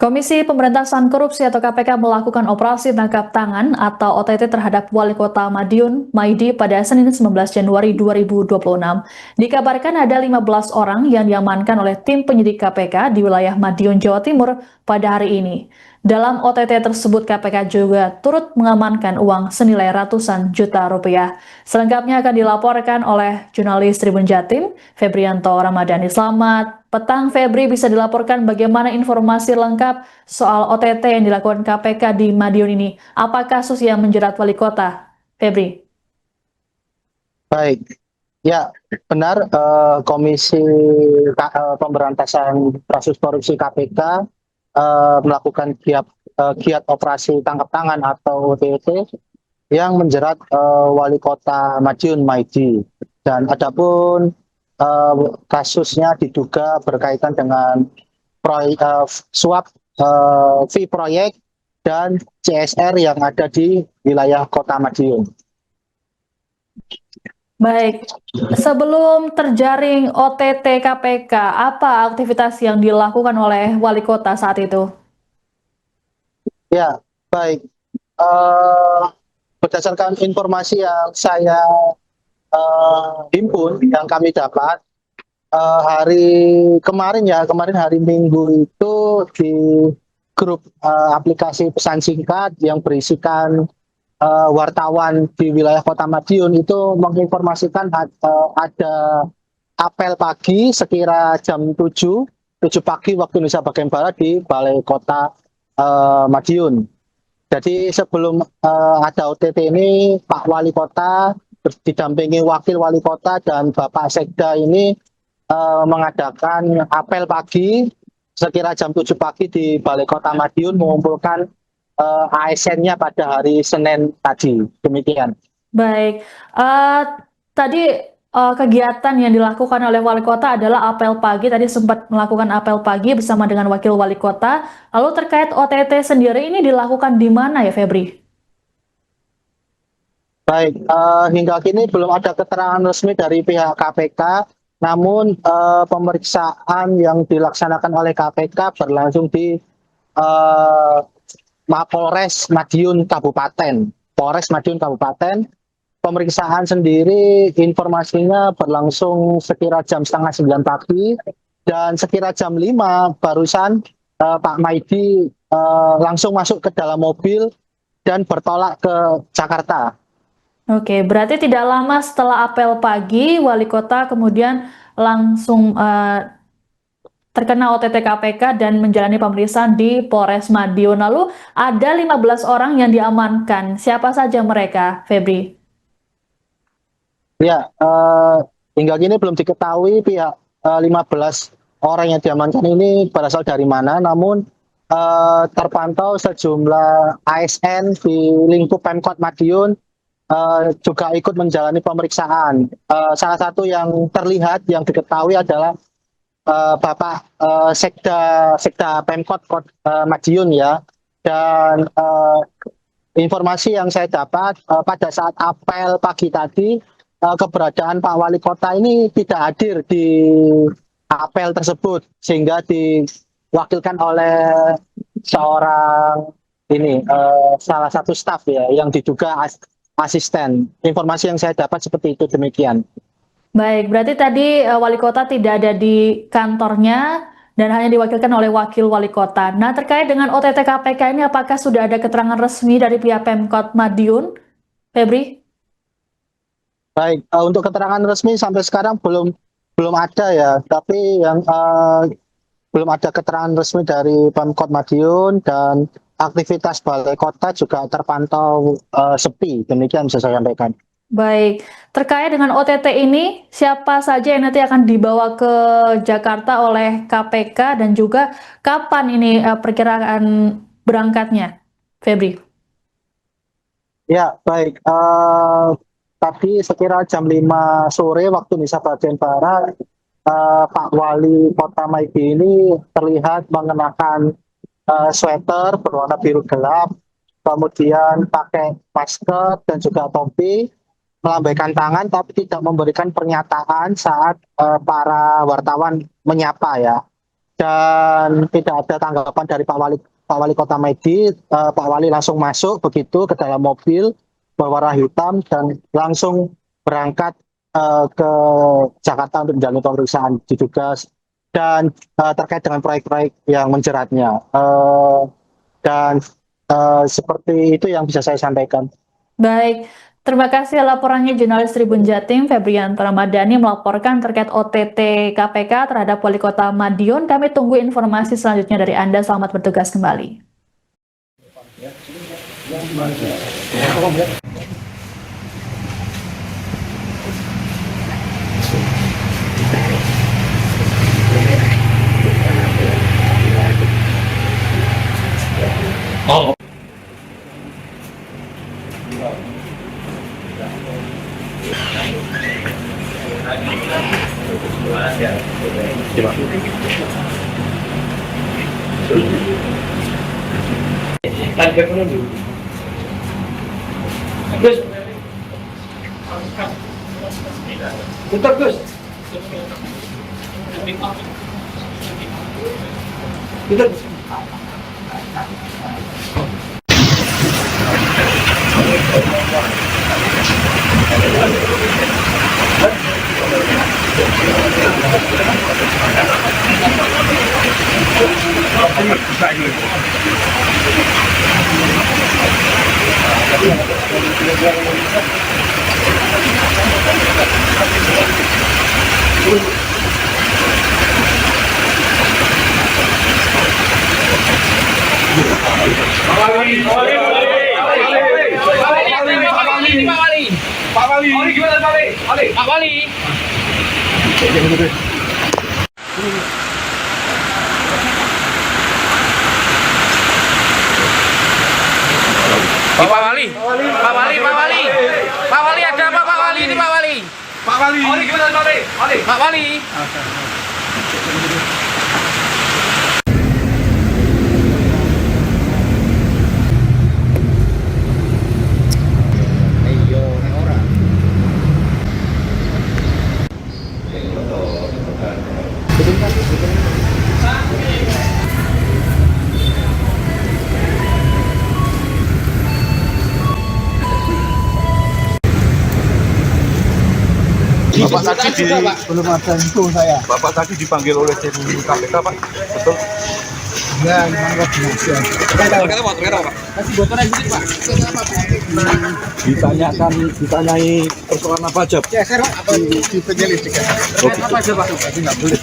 Komisi Pemberantasan Korupsi atau KPK melakukan operasi tangkap tangan atau OTT terhadap Wali Kota Madiun, Maidi, pada Senin 19 Januari 2026. Dikabarkan ada 15 orang yang diamankan oleh tim penyidik KPK di wilayah Madiun, Jawa Timur pada hari ini. Dalam OTT tersebut, KPK juga turut mengamankan uang senilai ratusan juta rupiah. Selengkapnya akan dilaporkan oleh jurnalis Tribun Jatim, Febrianto Ramadhani. Selamat petang, Febri. Bisa dilaporkan bagaimana informasi lengkap soal OTT yang dilakukan KPK di Madiun ini? Apa kasus yang menjerat wali kota, Febri? Baik, ya benar. Komisi Pemberantasan Kasus Korupsi KPK melakukan giat operasi tangkap tangan atau OTT yang menjerat Wali Kota Madiun, Maidi. Dan adapun kasusnya diduga berkaitan dengan suap fee proyek dan CSR yang ada di wilayah Kota Madiun. Baik, sebelum terjaring OTT KPK, apa aktivitas yang dilakukan oleh wali kota saat itu? Ya, baik. Berdasarkan informasi yang saya himpun, yang kami dapat, kemarin hari Minggu itu di grup aplikasi pesan singkat yang berisikan wartawan di wilayah Kota Madiun itu menginformasikan ada apel pagi sekira jam 7 pagi waktu Indonesia bagian Barat di Balai Kota Madiun. Jadi sebelum ada OTT ini, Pak Wali Kota didampingi Wakil Wali Kota dan Bapak Sekda ini mengadakan apel pagi sekira jam 7 pagi di Balai Kota Madiun mengumpulkan ASN-nya pada hari Senin tadi. Demikian. Baik, tadi kegiatan yang dilakukan oleh wali kota adalah apel pagi. Tadi sempat melakukan apel pagi bersama dengan wakil wali kota. Lalu terkait OTT sendiri ini dilakukan di mana ya, Febri? Baik, hingga kini belum ada keterangan resmi dari pihak KPK. Namun pemeriksaan yang dilaksanakan oleh KPK berlangsung di Polres Madiun Kabupaten. Pemeriksaan sendiri informasinya berlangsung sekira jam setengah 9 pagi dan sekira jam 5 barusan Pak Maidi langsung masuk ke dalam mobil dan bertolak ke Jakarta. Oke, berarti tidak lama setelah apel pagi, wali kota kemudian langsung terkena OTT KPK dan menjalani pemeriksaan di Polres Madiun. Lalu ada 15 orang yang diamankan. Siapa saja mereka, Febri? Ya, hingga kini belum diketahui pihak 15 orang yang diamankan ini berasal dari mana. Namun terpantau sejumlah ASN di lingkup Pemkot Madiun juga ikut menjalani pemeriksaan. Salah satu yang terlihat, yang diketahui adalah Bapak Sekda Pemkot Madiun ya. Dan informasi yang saya dapat pada saat apel pagi tadi, keberadaan Pak Wali Kota ini tidak hadir di apel tersebut, sehingga diwakilkan oleh seorang salah satu staf ya yang diduga asisten. Informasi yang saya dapat seperti itu, demikian. Baik, berarti tadi wali kota tidak ada di kantornya dan hanya diwakilkan oleh wakil wali kota. Nah, terkait dengan OTT KPK ini, apakah sudah ada keterangan resmi dari pihak Pemkot Madiun, Febri? Baik, untuk keterangan resmi sampai sekarang belum ada ya. Tapi yang belum ada keterangan resmi dari Pemkot Madiun dan aktivitas Balai Kota juga terpantau sepi. Demikian bisa saya sampaikan. Baik, terkait dengan OTT ini, siapa saja yang nanti akan dibawa ke Jakarta oleh KPK dan juga kapan ini perkiraan berangkatnya, Febri? Ya, baik. Tadi sekira jam 5 sore waktu Indonesia bagian Barat, Pak Wali Kota Maidi ini terlihat mengenakan sweater berwarna biru gelap, kemudian pakai masker dan juga topi. melambaikan tangan tapi tidak memberikan pernyataan saat para wartawan menyapa ya. Dan tidak ada tanggapan dari Pak Wali Kota Maidi. Pak Wali langsung masuk begitu ke dalam mobil berwarna hitam dan langsung berangkat ke Jakarta untuk menjalani pemeriksaan diduga dan terkait dengan proyek-proyek yang menjeratnya. Dan seperti itu yang bisa saya sampaikan. Baik, terima kasih laporannya jurnalis Tribun Jatim Febrianto Ramadhani melaporkan terkait OTT KPK terhadap Wali Kota Madiun. Kami tunggu informasi selanjutnya dari Anda. Selamat bertugas kembali. Gus. Tutup, Gus. Tutup. Pak Wali gimana Pak Wali? Pak Wali. Pak Wali, Pak Wali, Pak Wali, Pak Wali ada apa Pak Wali ini Pak Wali? Pak Wali gimana Pak Wali? Pak Wali. Bapak tadi belum ada info saya. Bapak tadi dipanggil oleh tim KPK Pak, betul? Ya, memang benar. Terkait apa Pak? Kasih bocoran sedikit Pak. Ditanyai persoalan apa aja? Ya, saya apa di penyelidikan. Apa aja Pak? Tapi nggak boleh.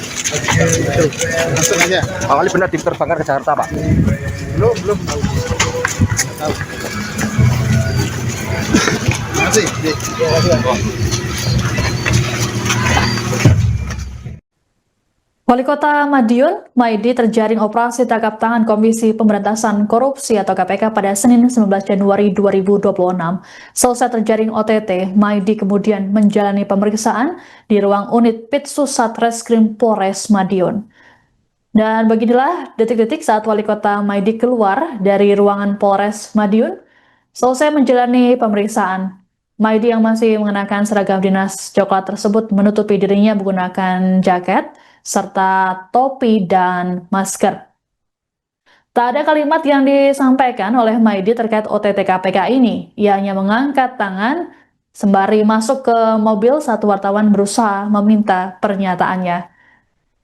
Langsung aja. Pak Wali benar diterbangkan ke Jakarta Pak? Belum tahu. Masih. Wali Kota Madiun, Maidi terjaring operasi tangkap tangan Komisi Pemberantasan Korupsi atau KPK pada Senin 19 Januari 2026. Selesai terjaring OTT, Maidi kemudian menjalani pemeriksaan di ruang unit Pitsus Satreskrim Polres Madiun. Dan beginilah detik-detik saat Wali Kota Maidi keluar dari ruangan Polres Madiun. Selesai menjalani pemeriksaan, Maidi yang masih mengenakan seragam dinas coklat tersebut menutupi dirinya menggunakan jaket, serta topi dan masker. Tak ada kalimat yang disampaikan oleh Maidi terkait OTT KPK ini. Ia hanya mengangkat tangan sembari masuk ke mobil saat wartawan berusaha meminta pernyataannya.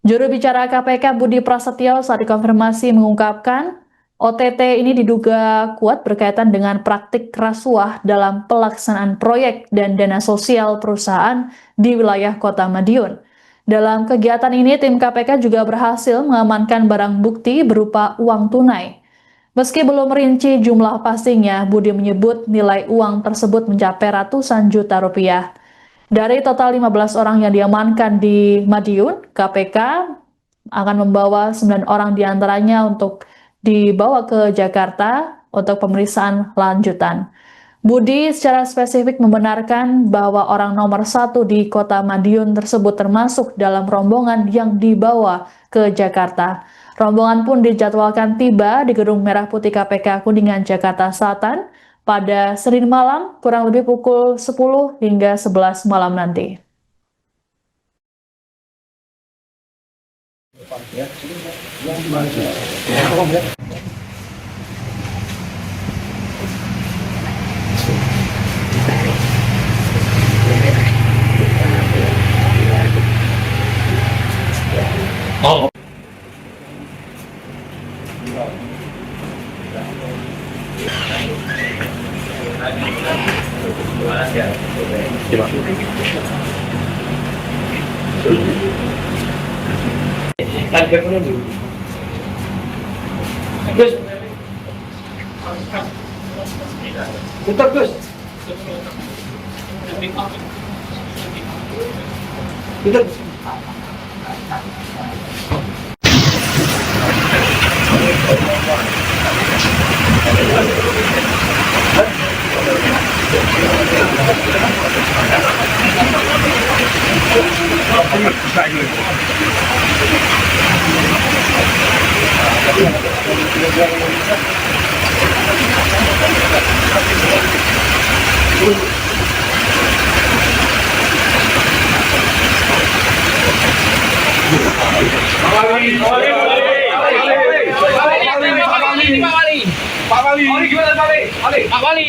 Juru bicara KPK Budi Prasetyo saat dikonfirmasi mengungkapkan OTT ini diduga kuat berkaitan dengan praktik rasuah dalam pelaksanaan proyek dan dana sosial perusahaan di wilayah Kota Madiun. Dalam kegiatan ini, tim KPK juga berhasil mengamankan barang bukti berupa uang tunai. Meski belum merinci jumlah pastinya, Budi menyebut nilai uang tersebut mencapai ratusan juta rupiah. Dari total 15 orang yang diamankan di Madiun, KPK akan membawa 9 orang diantaranya untuk dibawa ke Jakarta untuk pemeriksaan lanjutan. Budi secara spesifik membenarkan bahwa orang nomor 1 di Kota Madiun tersebut termasuk dalam rombongan yang dibawa ke Jakarta. Rombongan pun dijadwalkan tiba di Gedung Merah Putih KPK Kuningan, Jakarta Selatan pada Senin malam kurang lebih pukul 10 hingga 11 malam nanti. Gus. Tutup, Gus. Tutup. Pak Wali. Gimana Pak Wali? Pak Wali.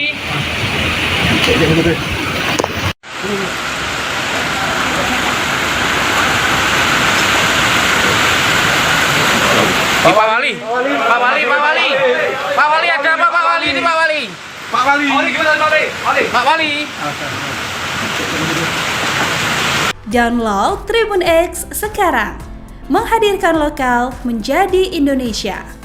Pak Wali, Pak Wali, Pak Wali, Pak Wali ada apa Pak Wali ini Pak Wali? Pak Wali. Gimana Pak Wali? Pak Wali. Download Tribun X sekarang, menghadirkan lokal menjadi Indonesia.